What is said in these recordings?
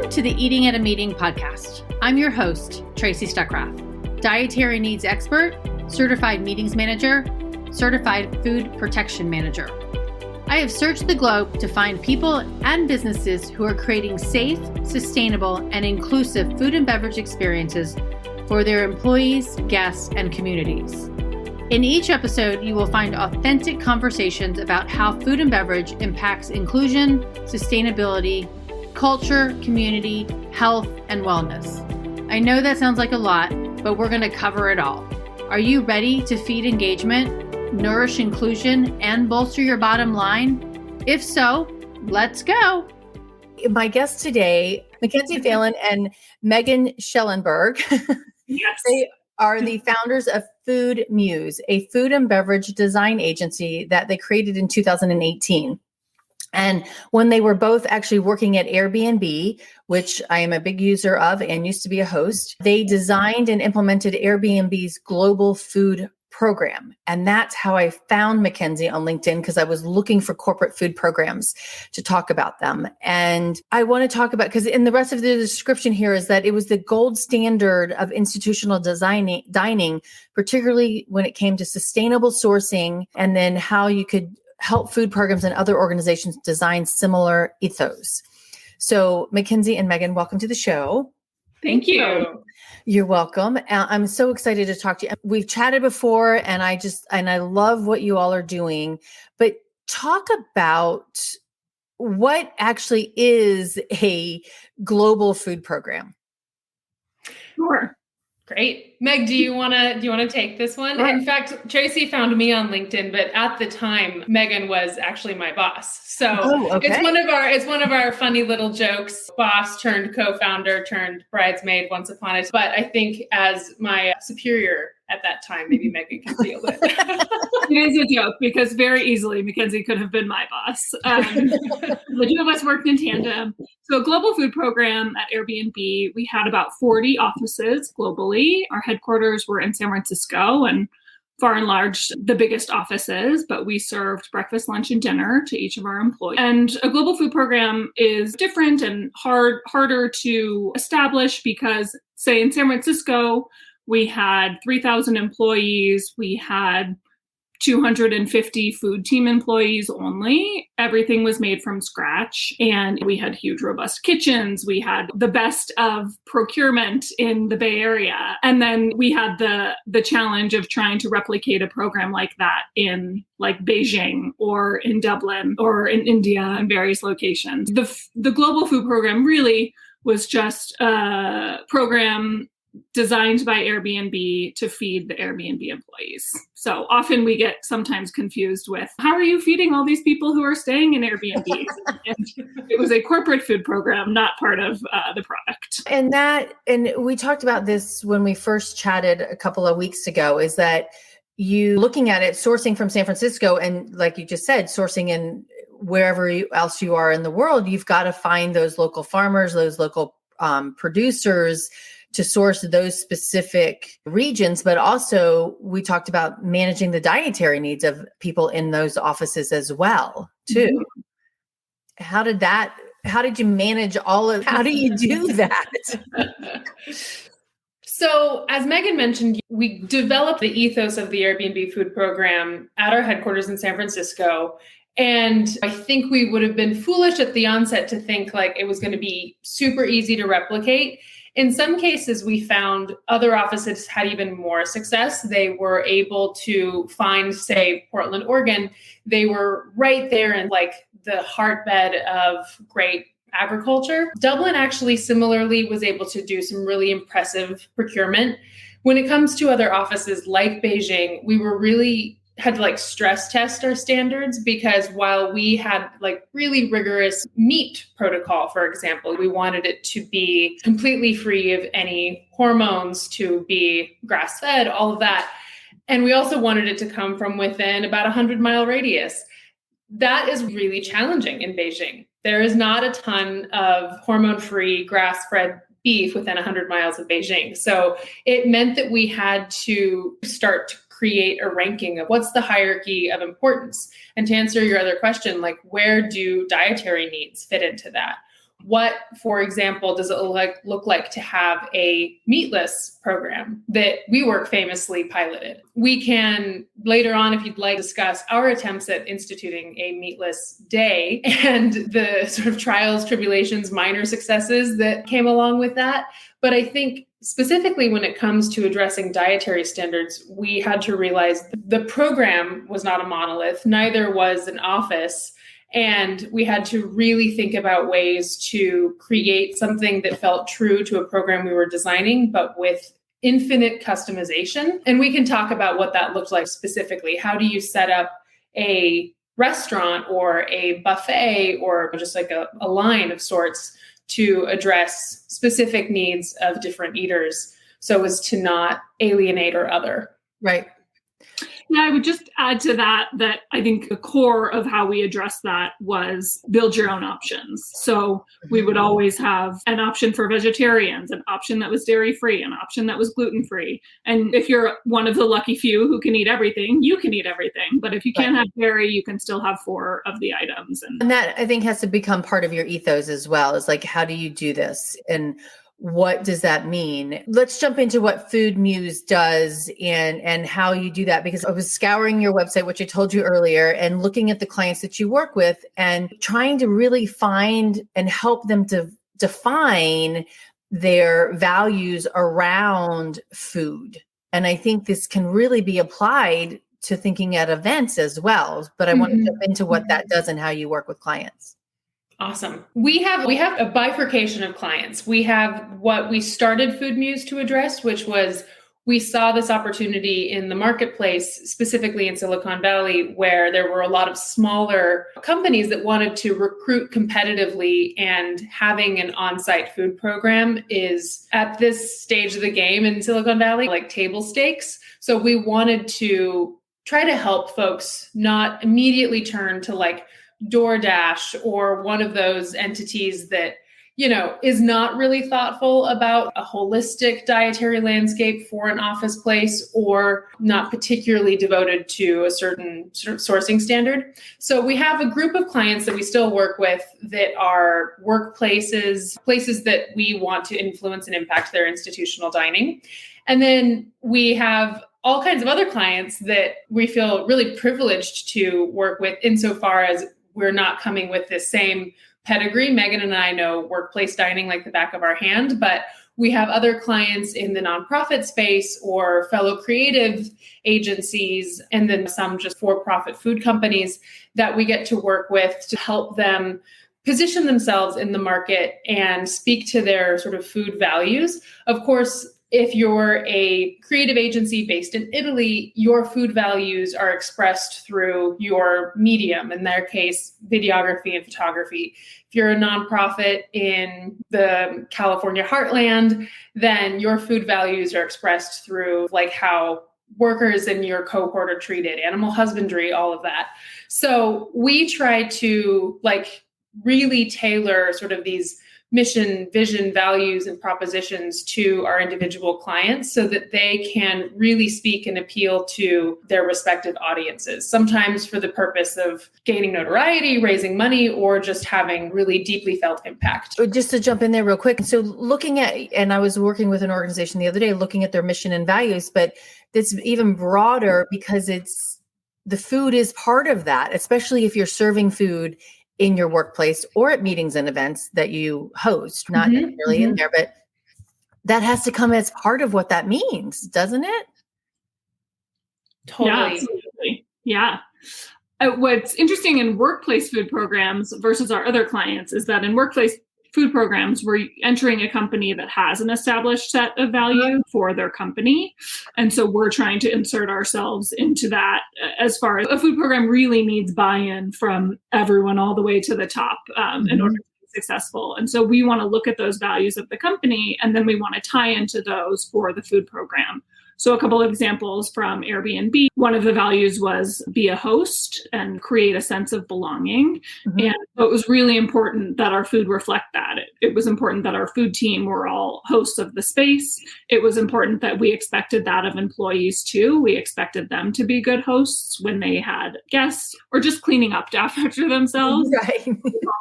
Welcome to the Eating at a Meeting podcast. I'm your host, Tracy Stuckrath, dietary needs expert, certified meetings manager, certified food protection manager. I have searched the globe to find people and businesses who are creating safe, sustainable, and inclusive food and beverage experiences for their employees, guests, and communities. In each episode, you will find authentic conversations about how food and beverage impacts inclusion, sustainability, culture, community, health, and wellness. I know that sounds like a lot, but we're going to cover it all. Are you ready to feed engagement, nourish inclusion, and bolster your bottom line? If so, let's go. My guests today, McKenzie Phelan and Meghan Shellenberg. Yes. They are the founders of Foodmuse, a food and beverage design agency that they created in 2018. And when they were both actually working at Airbnb, which I am a big user of and used to be a host, they designed and implemented Airbnb's global food program. And that's how I found McKenzie on LinkedIn, because I was looking for corporate food programs to talk about them. And I want to talk about, because in the rest of the description here is that it was the gold standard of institutional dining, particularly when it came to sustainable sourcing, and then how you could help food programs and other organizations design similar ethos. So McKenzie and Meghan, welcome to the show. Thank you. You're welcome. I'm so excited to talk to you. We've chatted before, and I love what you all are doing, but talk about what actually is a global food program. Sure. Great. Meg, do you want to take this one? Sure. In fact, Tracy found me on LinkedIn, but at the time, Meghan was actually my boss. So it's one of our funny little jokes, boss turned co-founder turned bridesmaid once upon a time. But I think as my superior at that time, maybe Meghan can feel it. It is a joke because very easily McKenzie could have been my boss. The two of us worked in tandem. So a global food program at Airbnb, we had about 40 offices globally. Our headquarters were in San Francisco, and far and large, the biggest offices, but we served breakfast, lunch, and dinner to each of our employees. And a global food program is different and harder to establish because, say, in San Francisco, we had 3,000 employees. We had 250 food team employees only. Everything was made from scratch. And we had huge, robust kitchens. We had the best of procurement in the Bay Area. And then we had the challenge of trying to replicate a program like that in like Beijing or in Dublin or in India and various locations. The global food program really was just a program designed by Airbnb to feed the Airbnb employees. So often we get sometimes confused with, how are you feeding all these people who are staying in Airbnb? And it was a corporate food program, not part of the product. And we talked about this when we first chatted a couple of weeks ago, is that you looking at it, sourcing from San Francisco, and like you just said, sourcing in wherever else you are in the world, you've got to find those local farmers, those local producers, to source those specific regions. But also we talked about managing the dietary needs of people in those offices as well, too. Mm-hmm. How did you manage how do you do that? So as Meghan mentioned, we developed the ethos of the Airbnb food program at our headquarters in San Francisco. And I think we would have been foolish at the onset to think like it was going to be super easy to replicate. In some cases, we found other offices had even more success. They were able to find, say, Portland, Oregon. They were right there in like the heartbed of great agriculture. Dublin actually similarly was able to do some really impressive procurement. When it comes to other offices like Beijing, we were had to like stress test our standards, because while we had like really rigorous meat protocol, for example, we wanted it to be completely free of any hormones, to be grass-fed, all of that. And we also wanted it to come from within about 100-mile radius. That is really challenging in Beijing. There is not a ton of hormone-free grass-fed beef within 100 miles of Beijing. So it meant that we had to start to create a ranking of what's the hierarchy of importance. And to answer your other question, like where do dietary needs fit into that? What, for example, does it look like to have a meatless program that WeWork famously piloted? We can later on, if you'd like, discuss our attempts at instituting a meatless day and the sort of trials, tribulations, minor successes that came along with that. But I think specifically when it comes to addressing dietary standards, we had to realize the program was not a monolith, neither was an office. And we had to really think about ways to create something that felt true to a program we were designing, but with infinite customization. And we can talk about what that looked like specifically. How do you set up a restaurant or a buffet or just like a line of sorts to address specific needs of different eaters so as to not alienate or other? Right. Yeah, I would just add to that I think the core of how we addressed that was build your own options. So we would always have an option for vegetarians, an option that was dairy-free, an option that was gluten-free. And if you're one of the lucky few who can eat everything, you can eat everything. But if you can't have dairy, you can still have 4 of the items. And that, I think, has to become part of your ethos as well. Is like, how do you do this? And what does that mean? Let's jump into what Foodmuse does and how you do that, because I was scouring your website, which I told you earlier, and looking at the clients that you work with and trying to really find and help them to define their values around food. And I think this can really be applied to thinking at events as well. But I want to jump into what that does and how you work with clients. Awesome. We have a bifurcation of clients. We have what we started Foodmuse to address, which was we saw this opportunity in the marketplace, specifically in Silicon Valley, where there were a lot of smaller companies that wanted to recruit competitively, and having an on-site food program is at this stage of the game in Silicon Valley, like table stakes. So we wanted to try to help folks not immediately turn to like DoorDash or one of those entities that, is not really thoughtful about a holistic dietary landscape for an office place or not particularly devoted to a certain sort of sourcing standard. So we have a group of clients that we still work with that are workplaces, places that we want to influence and impact their institutional dining. And then we have all kinds of other clients that we feel really privileged to work with insofar as we're not coming with this same pedigree. Meghan and I know workplace dining like the back of our hand, but we have other clients in the nonprofit space or fellow creative agencies, and then some just for-profit food companies that we get to work with to help them position themselves in the market and speak to their sort of food values. Of course, if you're a creative agency based in Italy, your food values are expressed through your medium, in their case, videography and photography. If you're a nonprofit in the California heartland, then your food values are expressed through like how workers in your cohort are treated, animal husbandry, all of that. So we try to like really tailor sort of these mission, vision, values, and propositions to our individual clients so that they can really speak and appeal to their respective audiences, sometimes for the purpose of gaining notoriety, raising money, or just having really deeply felt impact. Just to jump in there real quick. So looking at, and I was working with an organization the other day, looking at their mission and values, but it's even broader because the food is part of that, especially if you're serving food in your workplace or at meetings and events that you host, not necessarily in there, but that has to come as part of what that means, doesn't it? Totally. Yeah, absolutely. Yeah. What's interesting in workplace food programs versus our other clients is that in workplace food programs, we're entering a company that has an established set of value for their company. And so we're trying to insert ourselves into that as far as a food program really needs buy-in from everyone all the way to the top in order to be successful. And so we want to look at those values of the company, and then we want to tie into those for the food program. So a couple of examples from Airbnb. One of the values was be a host and create a sense of belonging. Mm-hmm. And so it was really important that our food reflect that. It was important that our food team were all hosts of the space. It was important that we expected that of employees too. We expected them to be good hosts when they had guests or just cleaning up after themselves. Right.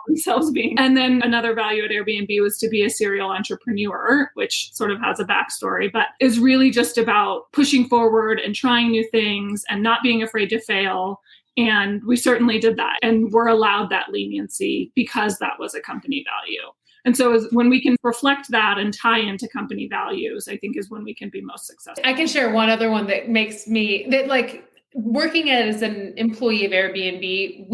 Themselves being. And then another value at Airbnb was to be a serial entrepreneur, which sort of has a backstory, but is really just about pushing forward and trying new things and not being afraid to fail. And we certainly did that. And we're allowed that leniency because that was a company value. And so when we can reflect that and tie into company values, I think is when we can be most successful. I can share one other one that makes me, working as an employee of Airbnb,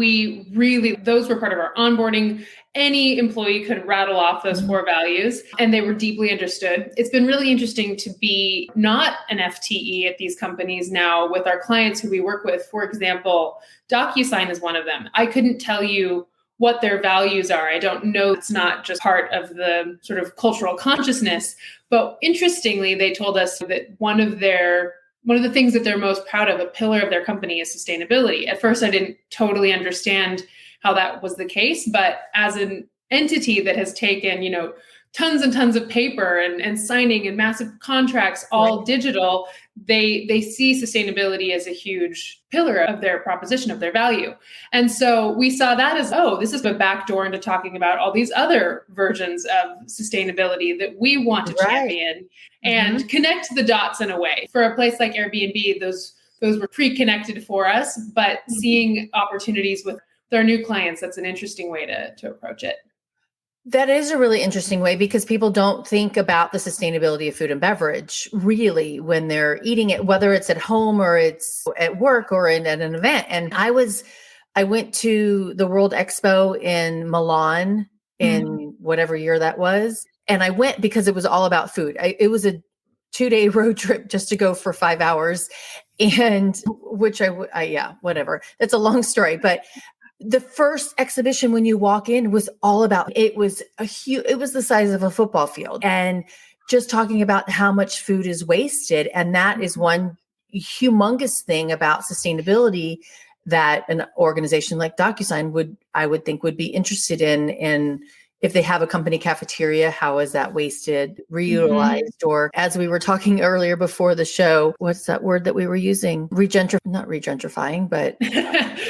those were part of our onboarding. Any employee could rattle off those 4 values and they were deeply understood. It's been really interesting to be not an FTE at these companies now with our clients who we work with. For example, DocuSign is one of them. I couldn't tell you what their values are. I don't know. It's not just part of the sort of cultural consciousness, but interestingly, they told us that one of the things that they're most proud of, a pillar of their company, is sustainability. At first, I didn't totally understand how that was the case, but as an entity that has taken, tons and tons of paper and signing and massive contracts, all digital, they see sustainability as a huge pillar of their proposition, of their value. And so we saw that as, this is a backdoor into talking about all these other versions of sustainability that we want to champion and connect the dots in a way. For a place like Airbnb, those were pre-connected for us, but seeing opportunities with our new clients, that's an interesting way to approach it. That is a really interesting way because people don't think about the sustainability of food and beverage really when they're eating it, whether it's at home or it's at work or at an event. And I went to the World Expo in Milan in whatever year that was. And I went because it was all about food. It was a 2-day road trip just to go for 5 hours, and whatever. That's a long story, but the first exhibition when you walk in was all about, it was the size of a football field, and just talking about how much food is wasted. And that is one humongous thing about sustainability that an organization like DocuSign I would think would be interested in if they have a company cafeteria, how is that wasted, reutilized, or as we were talking earlier before the show, what's that word that we were using? Not regentrifying, but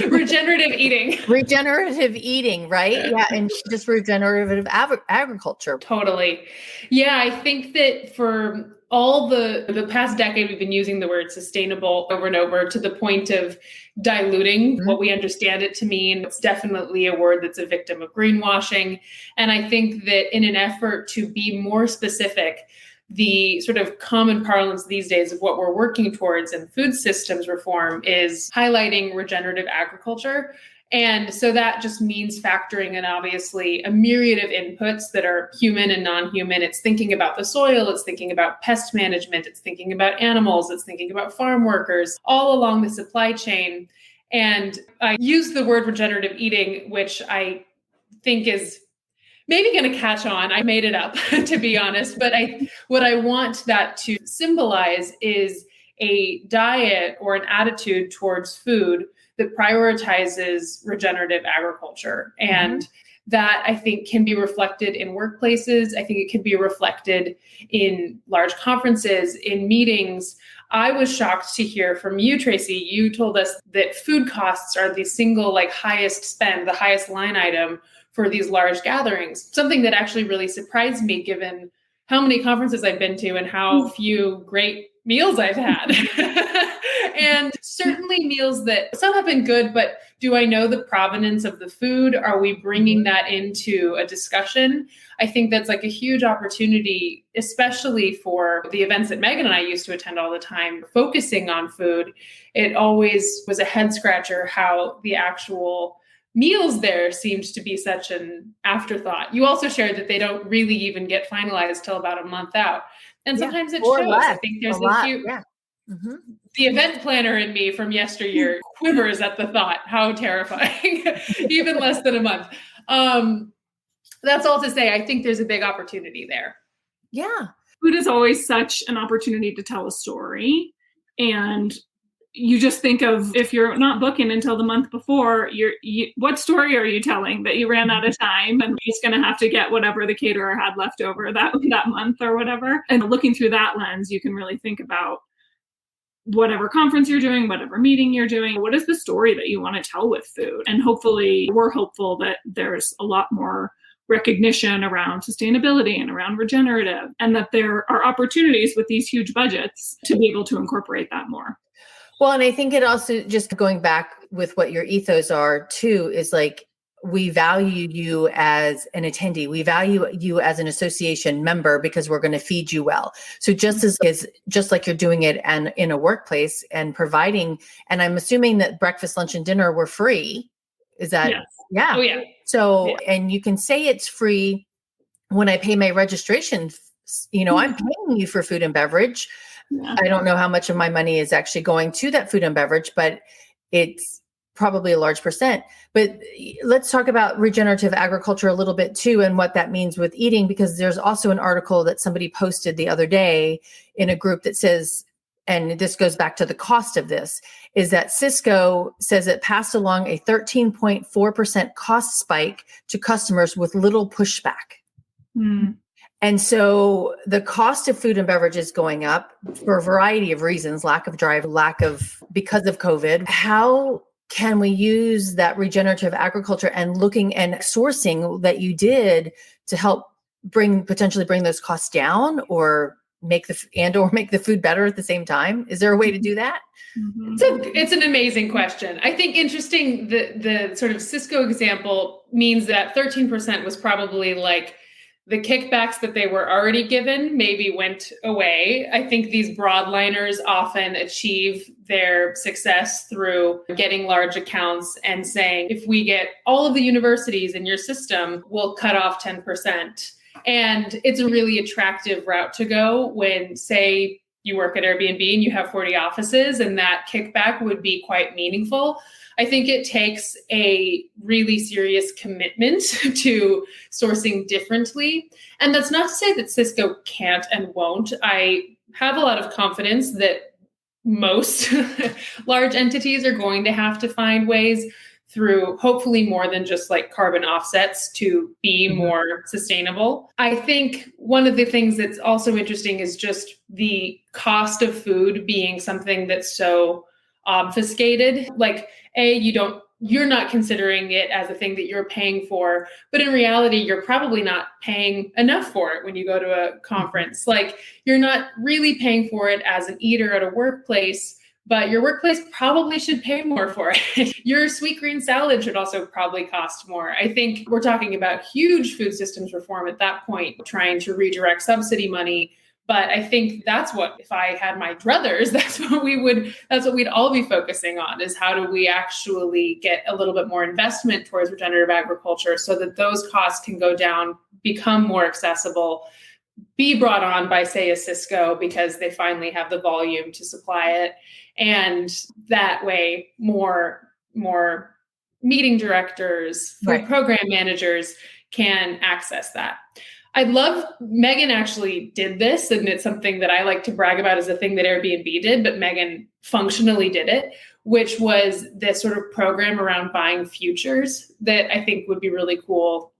regenerative eating. Regenerative eating, right? Yeah. And just regenerative agriculture. Totally. Yeah. I think that for all the past decade, we've been using the word sustainable over and over to the point of diluting what we understand it to mean. It's definitely a word that's a victim of greenwashing. And I think that in an effort to be more specific, the sort of common parlance these days of what we're working towards in food systems reform is highlighting regenerative agriculture. And so that just means factoring in, obviously, a myriad of inputs that are human and non-human. It's thinking about the soil, it's thinking about pest management, it's thinking about animals, it's thinking about farm workers, all along the supply chain. And I use the word regenerative eating, which I think is maybe going to catch on. I made it up, to be honest. But what I want that to symbolize is a diet or an attitude towards food that prioritizes regenerative agriculture. And that, I think, can be reflected in workplaces. I think it can be reflected in large conferences, in meetings. I was shocked to hear from you, Tracy. You told us that food costs are the single highest spend, the highest line item for these large gatherings. Something that actually really surprised me, given how many conferences I've been to and how few great meals I've had. And certainly meals that some have been good, but do I know the provenance of the food? Are we bringing that into a discussion? I think that's a huge opportunity, especially for the events that Meghan and I used to attend all the time, focusing on food. It always was a head scratcher how the actual meals there seemed to be such an afterthought. You also shared that they don't really even get finalized till about a month out. And sometimes it shows. I think there's the event planner in me from yesteryear quivers at the thought. How terrifying, even less than a month. That's all to say, I think there's a big opportunity there. Yeah. Food is always such an opportunity to tell a story. And you just think of, if you're not booking until the month before, what story are you telling? That you ran out of time and you're just going to have to get whatever the caterer had left over that month or whatever. And looking through that lens, you can really think about whatever conference you're doing, whatever meeting you're doing, what is the story that you want to tell with food? And hopefully we're hopeful that there's a lot more recognition around sustainability and around regenerative, and that there are opportunities with these huge budgets to be able to incorporate that more. Well, and I think it also, just going back with what your ethos are too, is like, we value you as an attendee. We value you as an association member because we're going to feed you well. So just like you're doing it and in a workplace and providing, and I'm assuming that breakfast, lunch, and dinner were free. Is that? Yes. Yeah. Oh, yeah. So, Yeah. And you can say it's free when I pay my registration. I'm paying you for food and beverage. Yeah. I don't know how much of my money is actually going to that food and beverage, but it's probably a large percent. But let's talk about regenerative agriculture a little bit too, and what that means with eating, because there's also an article that somebody posted the other day in a group that says, and this goes back to the cost of this, is that Cisco says it passed along a 13.4% cost spike to customers with little pushback. Mm. And so the cost of food and beverage is going up for a variety of reasons, lack of drive, because of COVID. How can we use that regenerative agriculture and looking and sourcing that you did to help potentially bring those costs down, or make the food better at the same time? Is there a way to do that? Mm-hmm. It's an amazing question. I think interesting, the sort of Cisco example means that 13% was probably like the kickbacks that they were already given maybe went away. I think these broadliners often achieve their success through getting large accounts and saying, if we get all of the universities in your system, we'll cut off 10%. And it's a really attractive route to go when, say, you work at Airbnb and you have 40 offices, and that kickback would be quite meaningful. I think it takes a really serious commitment to sourcing differently. And that's not to say that Cisco can't and won't. I have a lot of confidence that most large entities are going to have to find ways through hopefully more than just like carbon offsets to be more sustainable. I think one of the things that's also interesting is just the cost of food being something that's so obfuscated. Like, you're not considering it as a thing that you're paying for, but in reality, you're probably not paying enough for it when you go to a conference. Like, you're not really paying for it as an eater at a workplace, but your workplace probably should pay more for it. Your sweet green salad should also probably cost more. I think we're talking about huge food systems reform at that point, trying to redirect subsidy money. But I think that's what, if I had my druthers, that's what we'd all be focusing on, is how do we actually get a little bit more investment towards regenerative agriculture so that those costs can go down, become more accessible, be brought on by, say, a Cisco because they finally have the volume to supply it. And that way, more meeting directors, food program managers can access that. Meghan actually did this, and it's something that I like to brag about as a thing that Airbnb did, but Meghan functionally did it, which was this sort of program around buying futures that I think would be really cool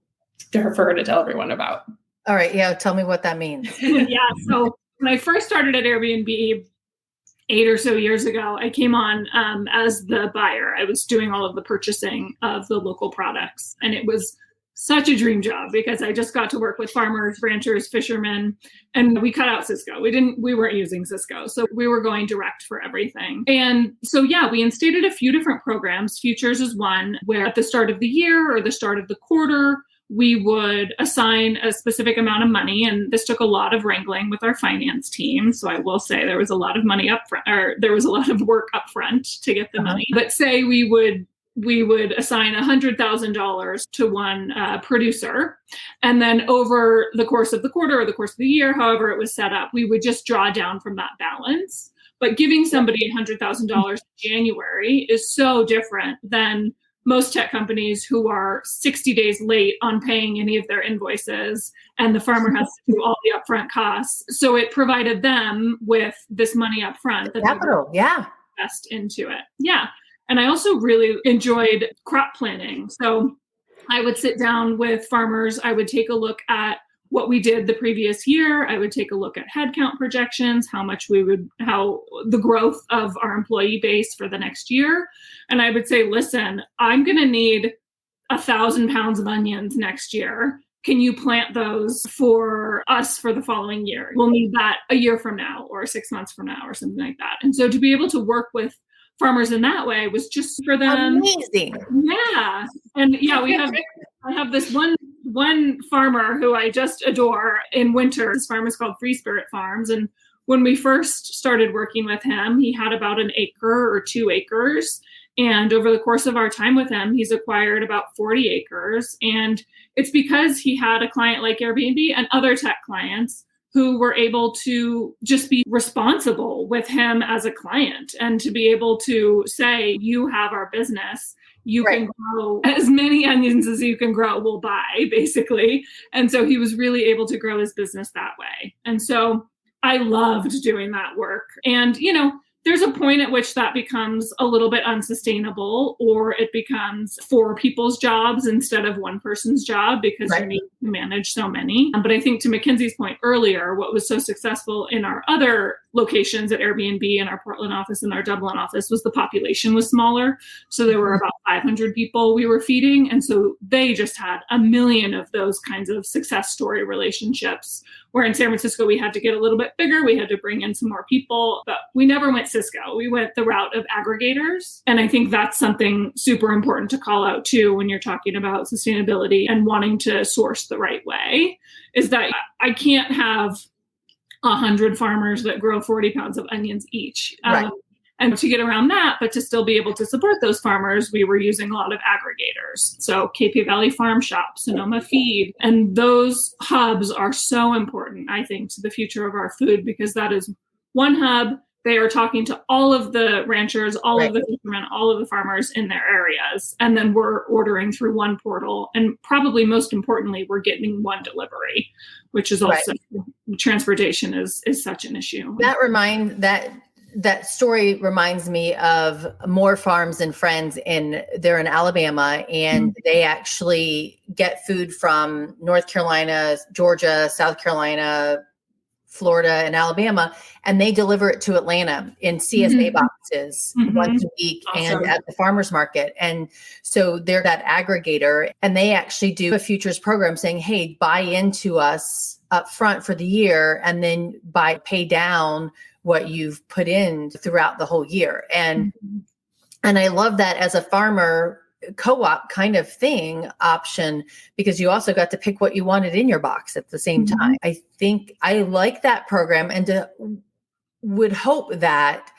for her to tell everyone about. All right. Yeah. Tell me what that means. Yeah. So when I first started at Airbnb 8 or so years ago, I came on as the buyer. I was doing all of the purchasing of the local products, and it was such a dream job because I just got to work with farmers, ranchers, fishermen, and we cut out Cisco. We weren't using Cisco. So we were going direct for everything. And so, yeah, we instated a few different programs. Futures is one where at the start of the year or the start of the quarter, we would assign a specific amount of money. And this took a lot of wrangling with our finance team. So I will say there was a lot of money up front, or there was a lot of work up front to get the money. But say we would assign $100,000 to one producer. And then over the course of the quarter or the course of the year, however it was set up, we would just draw down from that balance. But giving somebody $100,000 in January is so different than most tech companies who are 60 days late on paying any of their invoices, and the farmer has to do all the upfront costs. So it provided them with this money up front that capital, invest into it. Yeah. And I also really enjoyed crop planning. So I would sit down with farmers. I would take a look at what we did the previous year. I would take a look at headcount projections, how the growth of our employee base for the next year. And I would say, listen, I'm going to need 1,000 pounds of onions next year. Can you plant those for us for the following year? We'll need that a year from now or 6 months from now or something like that. And so to be able to work with farmers in that way was just for them. Amazing. Yeah. And yeah, I have this one farmer who I just adore in winter. This farm is called Free Spirit Farms. And when we first started working with him, he had about an acre or 2 acres. And over the course of our time with him, he's acquired about 40 acres. And it's because he had a client like Airbnb and other tech clients who were able to just be responsible with him as a client and to be able to say, you have our business. You can grow as many onions as you can grow, we'll buy, basically. And so he was really able to grow his business that way. And so I loved doing that work. And, there's a point at which that becomes a little bit unsustainable, or it becomes 4 people's jobs instead of one person's job because you need to manage so many. But I think to McKenzie's point earlier, what was so successful in our other locations at Airbnb and our Portland office and our Dublin office was the population was smaller. So there were about 500 people we were feeding. And so they just had a million of those kinds of success story relationships, where in San Francisco, we had to get a little bit bigger. We had to bring in some more people, but we never went Cisco. We went the route of aggregators. And I think that's something super important to call out too, when you're talking about sustainability and wanting to source the right way, is that I can't have 100 farmers that grow 40 pounds of onions each. And to get around that, but to still be able to support those farmers, we were using a lot of aggregators. So KP Valley Farm Shop, Sonoma Feed, and those hubs are so important, I think, to the future of our food, because that is one hub. They are talking to all of the ranchers, all of the fishermen, all of the farmers in their areas. And then we're ordering through one portal. And probably most importantly, we're getting one delivery, which is also transportation is such an issue. That story reminds me of More Farms and Friends they're in Alabama, and they actually get food from North Carolina, Georgia, South Carolina, Florida, and Alabama, and they deliver it to Atlanta in CSA boxes once a week and at the farmer's market. And so they're that aggregator, and they actually do a futures program saying, hey, buy into us up front for the year, and then pay down what you've put in throughout the whole year. And I love that as a farmer co-op kind of thing option, because you also got to pick what you wanted in your box at the same time. I think I like that program, and would hope that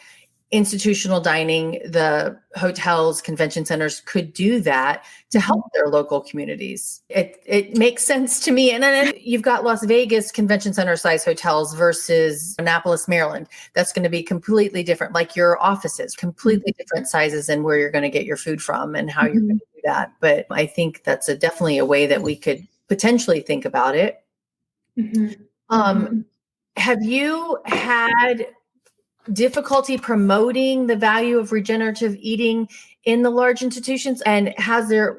institutional dining, the hotels, convention centers could do that to help their local communities. It makes sense to me. And then you've got Las Vegas convention center size hotels versus Annapolis, Maryland. That's going to be completely different, like your offices, completely different sizes and where you're going to get your food from and how you're going to do that. But I think that's definitely a way that we could potentially think about it. Have you had difficulty promoting the value of regenerative eating in the large institutions? And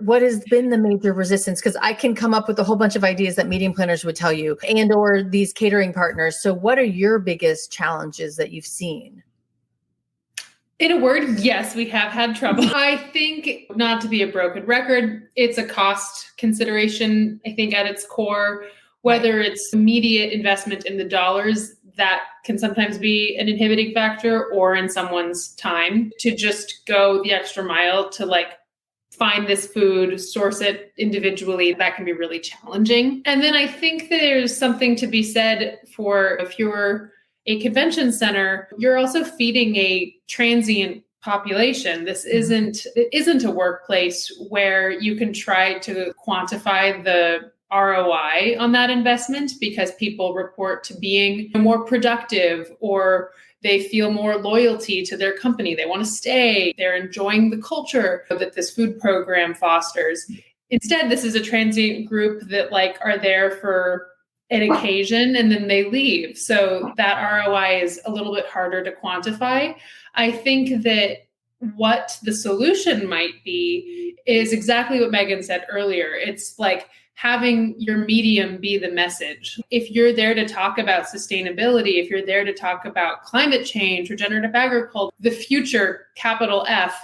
what has been the major resistance? Because I can come up with a whole bunch of ideas that meeting planners would tell you, and or these catering partners. So what are your biggest challenges that you've seen? In a word, yes, we have had trouble. I think, not to be a broken record, it's a cost consideration, I think, at its core, whether it's immediate investment in the dollars that can sometimes be an inhibiting factor, or in someone's time to just go the extra mile to find this food, source it individually. That can be really challenging. And then I think there's something to be said for, if you're a convention center, you're also feeding a transient population. It isn't a workplace where you can try to quantify the ROI on that investment, because people report to being more productive or They feel more loyalty to their company. They want to stay. They're enjoying the culture that this food program fosters. Instead, this is a transient group that like are there for an occasion and then they leave. So that ROI is a little bit harder to quantify. I think that what the solution might be is exactly what Meghan said earlier. It's like having your medium be the message. If you're there to talk about sustainability, if you're there to talk about climate change, regenerative agriculture, the future, capital F,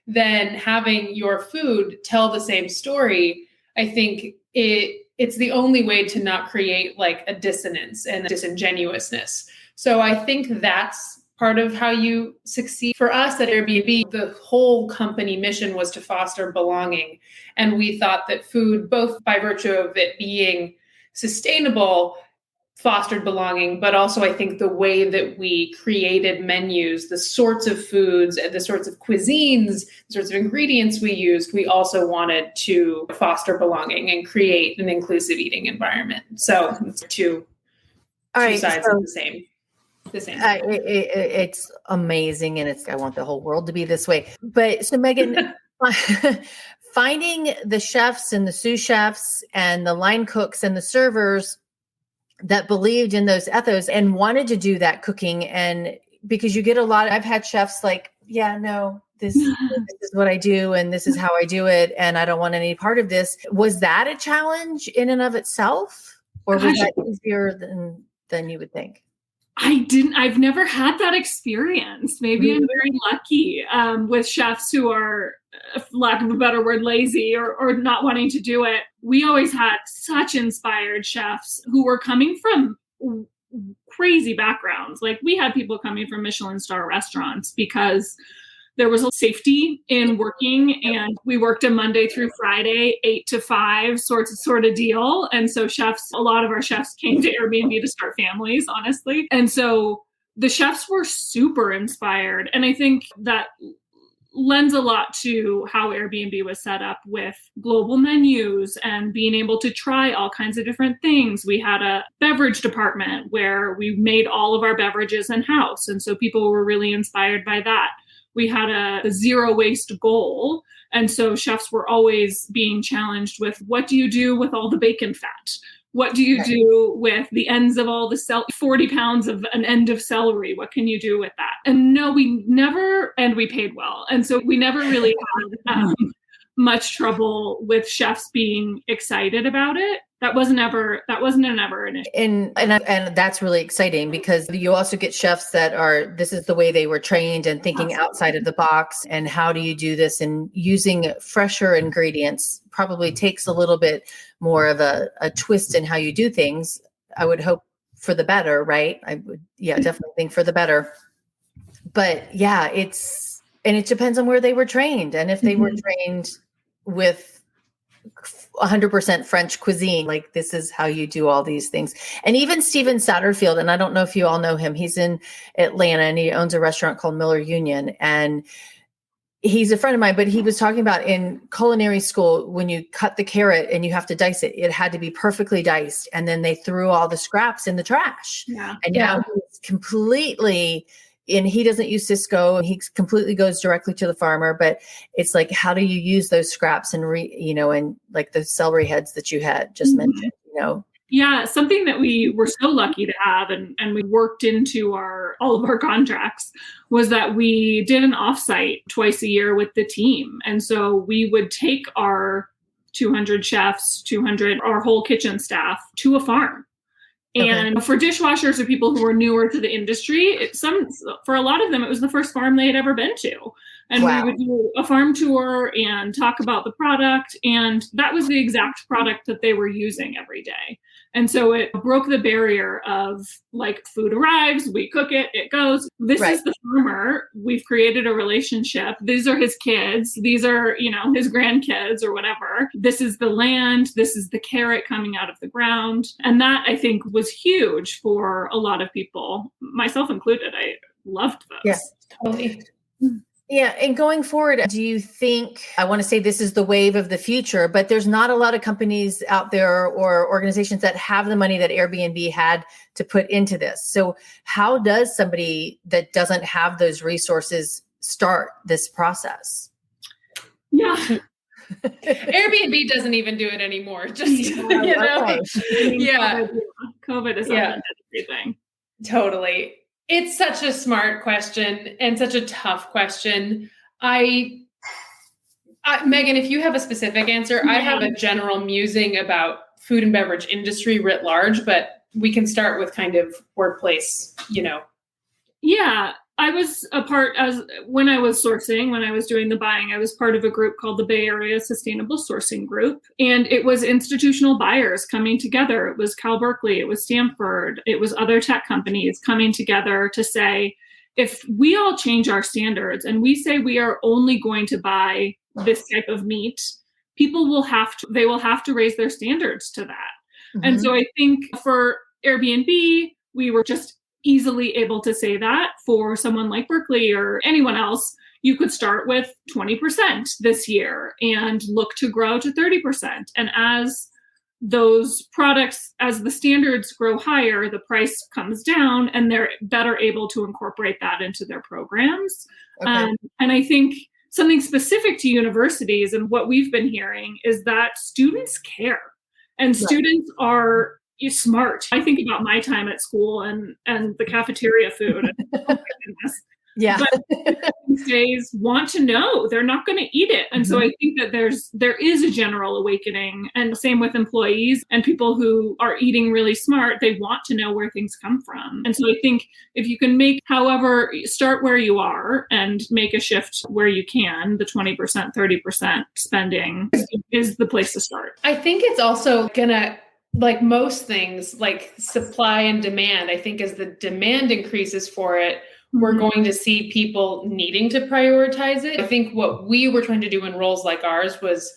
then having your food tell the same story, I think it's the only way to not create like a dissonance and a disingenuousness. So I think that's part of how you succeed. For us at Airbnb, the whole company mission was to foster belonging. And we thought that food, both by virtue of it being sustainable, fostered belonging, but also I think the way that we created menus, the sorts of foods, the sorts of cuisines, the sorts of ingredients we used, we also wanted to foster belonging and create an inclusive eating environment. So it's two sides of the same. It's amazing, and I want the whole world to be this way. But so Meghan, finding the chefs and the sous chefs and the line cooks and the servers that believed in those ethos and wanted to do that cooking. And because you get I've had chefs like, yeah, no, this is what I do. And this is how I do it. And I don't want any part of this. Was that a challenge in and of itself? Or was that easier than you would think? I've never had that experience. Maybe I'm very lucky with chefs who are, for lack of a better word, lazy or not wanting to do it. We always had such inspired chefs who were coming from crazy backgrounds. Like we had people coming from Michelin star restaurants because there was a safety in working, and we worked a Monday through Friday, 8 to 5 sort of deal. And so a lot of our chefs came to Airbnb to start families, honestly. And so the chefs were super inspired. And I think that lends a lot to how Airbnb was set up with global menus and being able to try all kinds of different things. We had a beverage department where we made all of our beverages in-house. And so people were really inspired by that. We had a zero waste goal. And so chefs were always being challenged with, what do you do with all the bacon fat? What do you do with the ends of all the 40 pounds of an end of celery? What can you do with that? And no, we never, and we paid well. And so we never really had much trouble with chefs being excited about it. That wasn't ever an issue. And that's really exciting because you also get chefs that this is the way they were trained and thinking outside of the box. And how do you do this? And using fresher ingredients probably takes a little bit more of a twist in how you do things. I would hope for the better, right? I would, definitely think for the better. But yeah, it depends on where they were trained. And if they were trained with 100% French cuisine, like this is how you do all these things. And even Steven Satterfield, and I don't know if you all know him, he's in Atlanta and he owns a restaurant called Miller Union. And he's a friend of mine, but he was talking about in culinary school, when you cut the carrot and you have to dice it, it had to be perfectly diced. And then they threw all the scraps in the trash. Yeah. And now he's completely, and he doesn't use Cisco, and he completely goes directly to the farmer. But it's like, how do you use those scraps and and like the celery heads that you had just mentioned, Yeah, something that we were so lucky to have and we worked into all of our contracts was that we did an offsite twice a year with the team. And so we would take our 200 chefs, our whole kitchen staff to a farm. And for dishwashers or people who were newer to the industry, for a lot of them, it was the first farm they had ever been to. And we would do a farm tour and talk about the product. And that was the exact product that they were using every day. And so it broke the barrier of like, food arrives, we cook it, it goes. This is the farmer. We've created a relationship. These are his kids. These are, his grandkids or whatever. This is the land. This is the carrot coming out of the ground. And that, I think, was huge for a lot of people, myself included. I loved those. Yes, totally. Yeah. And going forward, do you think, I want to say this is the wave of the future, but there's not a lot of companies out there or organizations that have the money that Airbnb had to put into this. So how does somebody that doesn't have those resources start this process? Yeah. Airbnb doesn't even do it anymore. Just, yeah. COVID is everything. Totally. It's such a smart question and such a tough question. Meghan, if you have a specific answer, I have a general musing about food and beverage industry writ large, but we can start with kind of workplace, Yeah, I was when I was doing the buying, I was part of a group called the Bay Area Sustainable Sourcing Group. And it was institutional buyers coming together. It was Cal Berkeley, it was Stanford, it was other tech companies coming together to say, if we all change our standards and we say we are only going to buy this type of meat, people will have to raise their standards to that. Mm-hmm. And so I think for Airbnb, we were just easily able to say that. For someone like Berkeley or anyone else, you could start with 20% this year and look to grow to 30%. And as those products, as the standards grow higher, the price comes down and they're better able to incorporate that into their programs. Okay. And I think something specific to universities and what we've been hearing is that students care and students are smart. I think about my time at school and the cafeteria food. And, oh my goodness. Yeah. But these days want to know, they're not going to eat it. And so I think that there is a general awakening, and same with employees and people who are eating really smart. They want to know where things come from. And so I think if you can start where you are and make a shift where you can, the 20%, 30% spending is the place to start. I think it's also gonna, like most things, like supply and demand, I think as the demand increases for it, we're going to see people needing to prioritize it. I think what we were trying to do in roles like ours was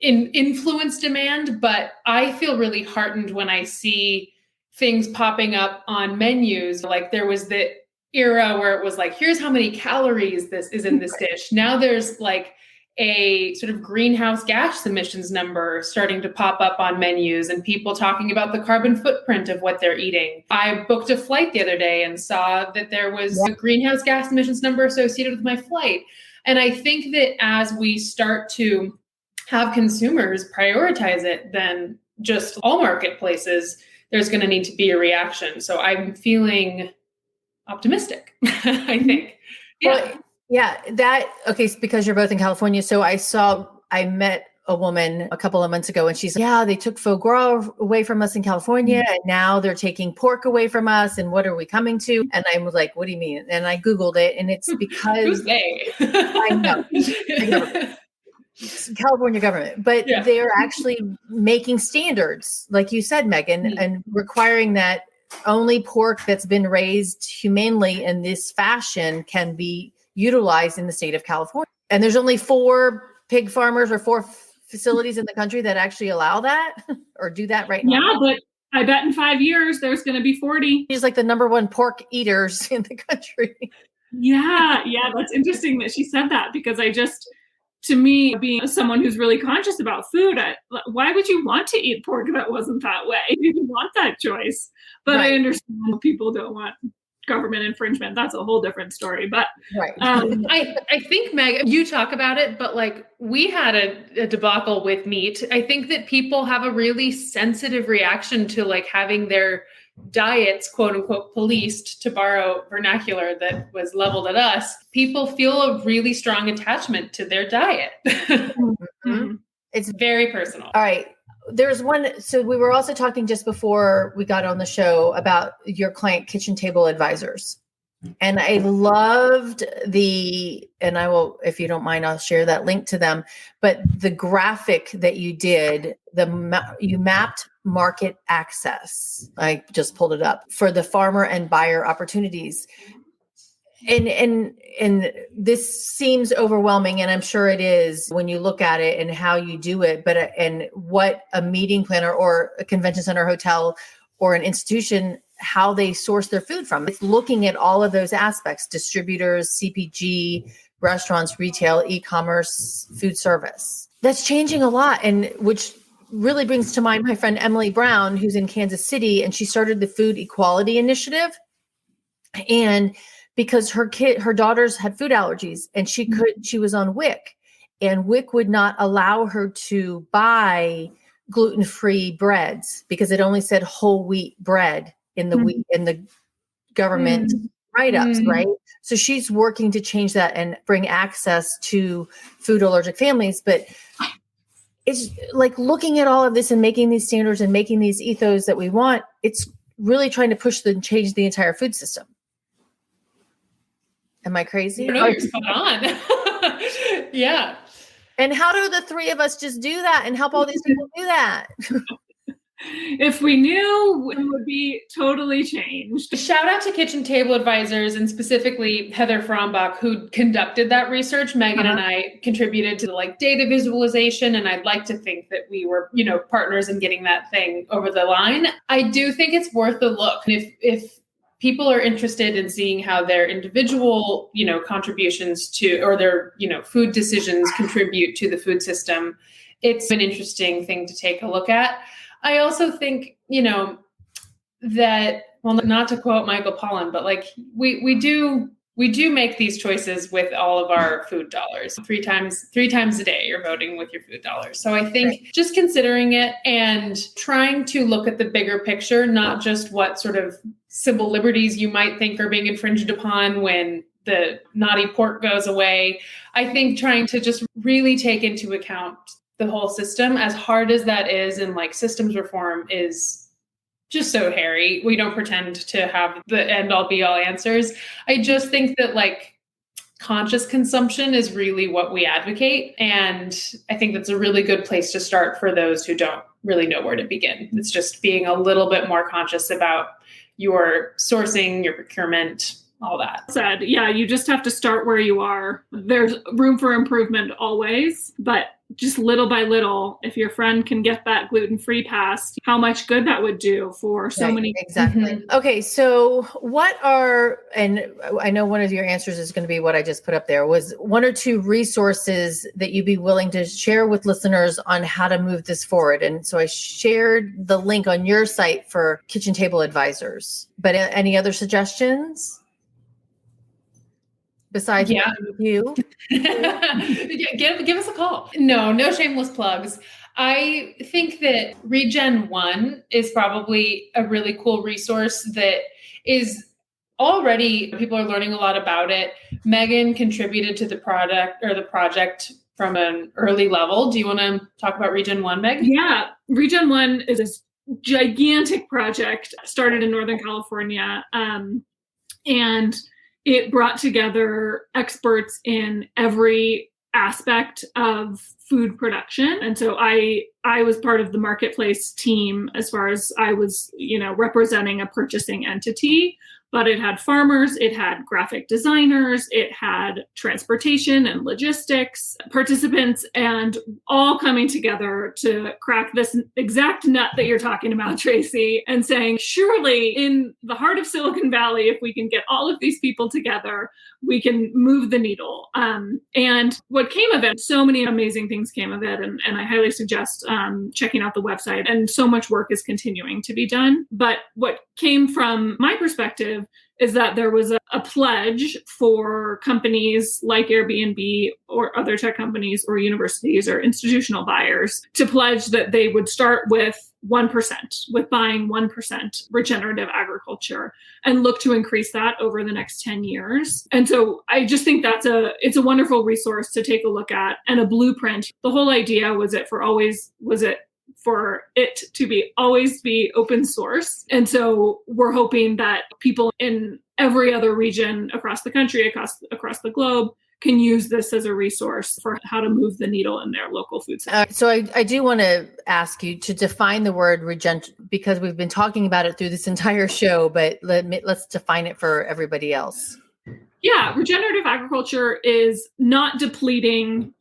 influence demand, but I feel really heartened when I see things popping up on menus. Like there was the era where it was like, here's how many calories this is in this dish. Now there's like a sort of greenhouse gas emissions number starting to pop up on menus and people talking about the carbon footprint of what they're eating. I booked a flight the other day and saw that there was a greenhouse gas emissions number associated with my flight. And I think that as we start to have consumers prioritize it, then just all marketplaces, there's going to need to be a reaction. So I'm feeling optimistic, I think. Yeah. Well, because you're both in California. So I met a woman a couple of months ago and she's like, they took foie gras away from us in California and now they're taking pork away from us. And what are we coming to? And I was like, what do you mean? And I Googled it and it's because who's they? I know. California government, but they're actually making standards, like you said, Meghan, and requiring that only pork that's been raised humanely in this fashion can be utilized in the state of California. And there's only 4 pig farmers or 4 facilities in the country that actually allow that or do that right now. Yeah, but I bet in 5 years there's going to be 40. He's like the number 1 pork eaters in the country. Yeah, that's interesting that she said that, because to me, being someone who's really conscious about food, why would you want to eat pork that wasn't that way? You didn't want that choice. But I understand people don't want government infringement. That's a whole different story. But I think, Meg, you talk about it, but like we had a debacle with meat. I think that people have a really sensitive reaction to like having their diets, quote unquote, policed, to borrow vernacular that was leveled at us. People feel a really strong attachment to their diet. It's very personal. All right. There's one. So we were also talking just before we got on the show about your client kitchen table advisors. And I loved and I will, if you don't mind, I'll share that link to them. But the graphic that you did, you mapped market access. I just pulled it up for the farmer and buyer opportunities. And this seems overwhelming, and I'm sure it is when you look at it and how you do it, and what a meeting planner or a convention center, hotel, or an institution, how they source their food from. It's looking at all of those aspects: distributors, CPG, restaurants, retail, e-commerce, food service. That's changing a lot. And which really brings to mind my friend Emily Brown, who's in Kansas City, and she started the Food Equality Initiative. And because her daughters had food allergies, and she was on WIC, and WIC would not allow her to buy gluten-free breads because it only said whole wheat bread in the government write-ups, right? So she's working to change that and bring access to food allergic families. But it's like looking at all of this and making these standards and making these ethos that we want, it's really trying to change the entire food system. Am I crazy? No, you're spot on. Yeah. And how do the three of us just do that and help all these people do that? If we knew, it would be totally changed. Shout out to Kitchen Table Advisors, and specifically Heather Frombach, who conducted that research. Meghan and I contributed to the data visualization, and I'd like to think that we were, partners in getting that thing over the line. I do think it's worth a look. If people are interested in seeing how their individual, contributions to, or their, food decisions contribute to the food system, it's an interesting thing to take a look at. I also think, that, well, not to quote Michael Pollan, but we do make these choices with all of our food dollars. Three times a day, you're voting with your food dollars. So I think just considering it and trying to look at the bigger picture, not just what sort of civil liberties you might think are being infringed upon when the naughty pork goes away. I think trying to just really take into account the whole system, as hard as that is, and systems reform is just so hairy. We don't pretend to have the end all be all answers. I just think that conscious consumption is really what we advocate. And I think that's a really good place to start for those who don't really know where to begin. It's just being a little bit more conscious about your sourcing, your procurement, all that. Yeah, you just have to start where you are. There's room for improvement always, but just little by little, if your friend can get that gluten-free passed, how much good that would do for so many. Exactly. Okay. So and I know one of your answers is going to be what I just put up there, was one or two resources that you'd be willing to share with listeners on how to move this forward. And so I shared the link on your site for Kitchen Table Advisors, but any other suggestions? Besides you? Give us a call. No shameless plugs. I think that Regen 1 is probably a really cool resource that is already, people are learning a lot about it. Meghan contributed to the project from an early level. Do you want to talk about Regen 1, Meg? Yeah. Regen 1 is this gigantic project started in Northern California. And it brought together experts in every aspect of food production. And so I was part of the marketplace team as far as I was, representing a purchasing entity, but it had farmers, it had graphic designers, it had transportation and logistics participants, and all coming together to crack this exact nut that you're talking about, Tracy, and saying, surely in the heart of Silicon Valley, if we can get all of these people together, we can move the needle. And what came of it, so many amazing things came of it. And I highly suggest checking out the website. And so much work is continuing to be done. But what came from my perspective is that there was a pledge for companies like Airbnb or other tech companies or universities or institutional buyers to pledge that they would start with 1%, with buying 1% regenerative agriculture and look to increase that over the next 10 years. And so I just think it's a wonderful resource to take a look at, and a blueprint. The whole idea was it for it to always be open source. And so we're hoping that people in every other region across the country, across the globe, can use this as a resource for how to move the needle in their local food system. So I do want to ask you to define the word because we've been talking about it through this entire show, but let's define it for everybody else. Yeah, regenerative agriculture is not depleting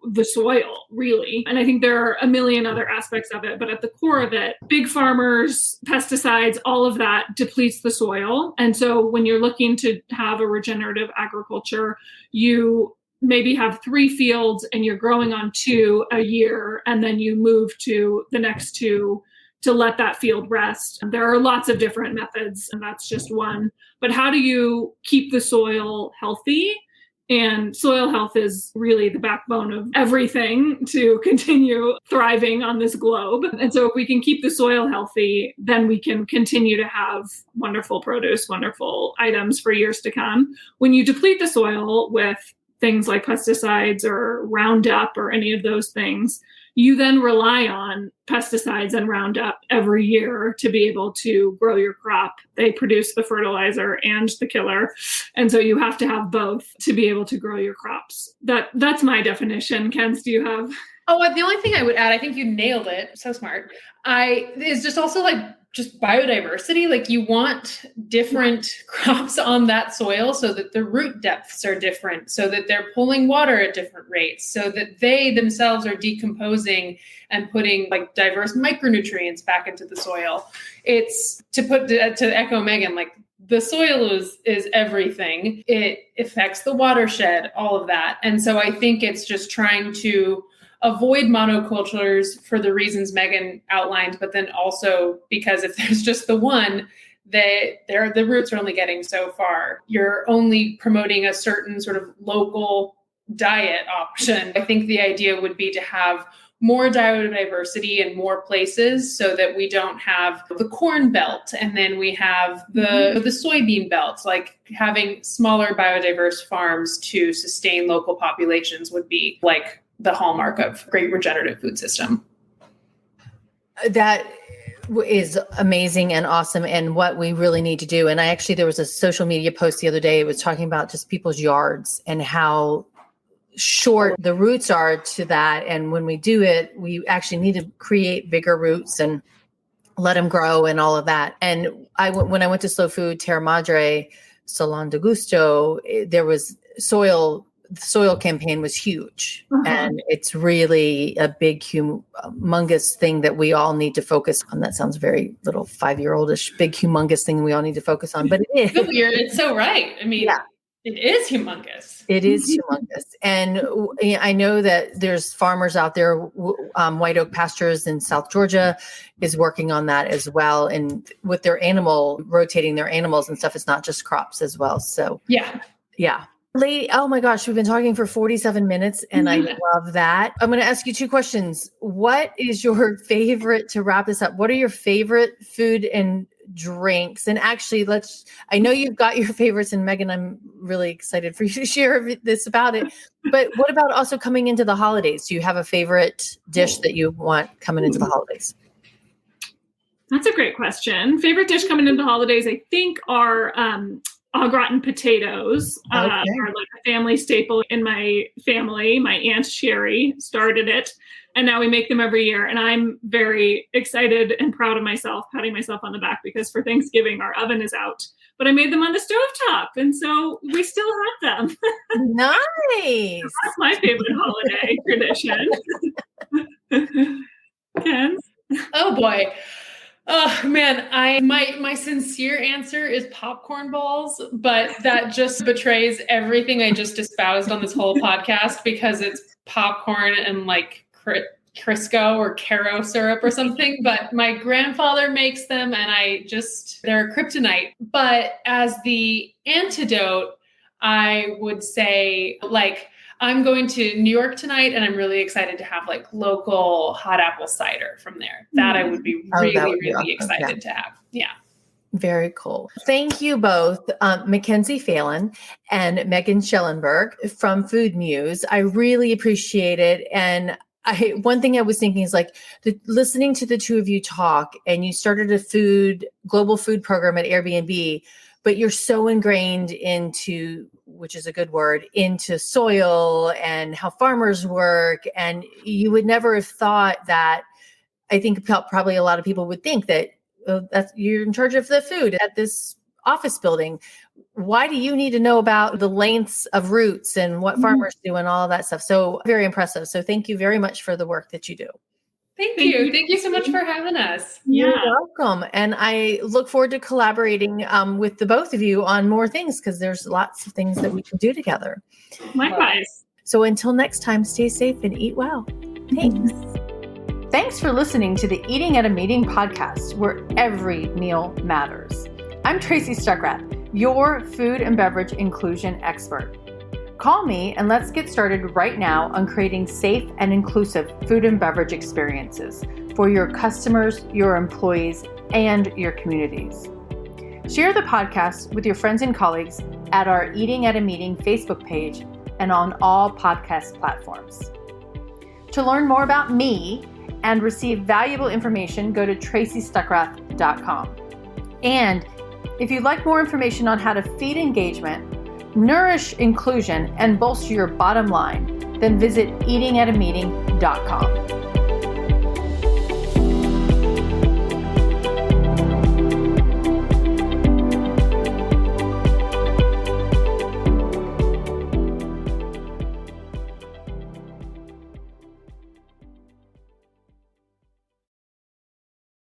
the soil, really. And I think there are a million other aspects of it, but at the core of it, big farmers, pesticides, all of that depletes the soil. And so when you're looking to have a regenerative agriculture, you maybe have 3 fields and you're growing on 2 a year, and then you move to the next 2 to let that field rest. There are lots of different methods, and that's just one. But how do you keep the soil healthy? And soil health is really the backbone of everything to continue thriving on this globe. And so if we can keep the soil healthy, then we can continue to have wonderful produce, wonderful items for years to come. When you deplete the soil with things like pesticides or Roundup or any of those things, you then rely on pesticides and Roundup every year to be able to grow your crop. They produce the fertilizer and the killer. And so you have to have both to be able to grow your crops. That's my definition. Kenz, do you have? Oh, the only thing I would add, I think you nailed it. So smart. Is just also just biodiversity. Like you want different crops on that soil so that the root depths are different, so that they're pulling water at different rates, so that they themselves are decomposing and putting diverse micronutrients back into the soil. It's to echo Meghan, the soil is everything. It affects the watershed, all of that. And so I think it's just trying to avoid monocultures for the reasons Meghan outlined, but then also because if there's just the one, the roots are only getting so far. You're only promoting a certain sort of local diet option. I think the idea would be to have more biodiversity in more places so that we don't have the corn belt and then we have the soybean belt. Having smaller biodiverse farms to sustain local populations would be the hallmark of great regenerative food system. That is amazing and awesome, and what we really need to do. And there was a social media post the other day. It was talking about just people's yards and how short the roots are to that. And when we do it, we actually need to create bigger roots and let them grow and all of that. And when I went to Slow Food Terra Madre Salon de Gusto, there was the soil campaign was huge. And it's really a big, humongous thing that we all need to focus on. That sounds very little 5-year-oldish, big, humongous thing we all need to focus on, but it is. It's so right. I mean, It is humongous. It is humongous. And I know that there's farmers out there, White Oak Pastures in South Georgia is working on that as well. And with rotating their animals and stuff, it's not just crops as well. So yeah. Lady, oh my gosh, we've been talking for 47 minutes and I love that. I'm going to ask you 2 questions. What is your favorite, to wrap this up, what are your favorite food and drinks? And actually, I know you've got your favorites, and Meghan, I'm really excited for you to share this about it. But what about also coming into the holidays? Do you have a favorite dish that you want coming into the holidays? That's a great question. Favorite dish coming into the holidays, I think, are au gratin potatoes. Are a family staple in my family. My Aunt Sherry started it, and now we make them every year. And I'm very excited and proud of myself, patting myself on the back, because for Thanksgiving, our oven is out, but I made them on the stovetop. And so we still have them. Nice. That's my favorite holiday tradition. Ken? Oh boy. Oh man, my sincere answer is popcorn balls, but that just betrays everything I just espoused on this whole podcast, because it's popcorn and Crisco or Caro syrup or something. But my grandfather makes them, and they're kryptonite. But as the antidote, I would say I'm going to New York tonight, and I'm really excited to have local hot apple cider from there. That I would be really excited to have. Yeah. Very cool. Thank you both, McKenzie Phelan and Meghan Shellenberg from Foodmuse. I really appreciate it. And one thing I was thinking is listening to the 2 of you talk, and you started a global food program at Airbnb, but you're so ingrained into, which is a good word, into soil and how farmers work. And you would never have thought that. I think probably a lot of people would think that you're in charge of the food at this office building. Why do you need to know about the lengths of roots and what farmers do and all of that stuff? So very impressive. So thank you very much for the work that you do. Thank you. Thank you so much for having us. You're welcome. And I look forward to collaborating with the both of you on more things, because there's lots of things that we can do together. Likewise. So until next time, stay safe and eat well. Thanks. Thanks for listening to the Eating at a Meeting podcast, where every meal matters. I'm Tracy Stuckrath, your food and beverage inclusion expert. Call me and let's get started right now on creating safe and inclusive food and beverage experiences for your customers, your employees, and your communities. Share the podcast with your friends and colleagues at our Eating at a Meeting Facebook page and on all podcast platforms. To learn more about me and receive valuable information, go to tracystuckrath.com. And if you'd like more information on how to feed engagement, nourish inclusion, and bolster your bottom line, then visit eatingatameeting.com.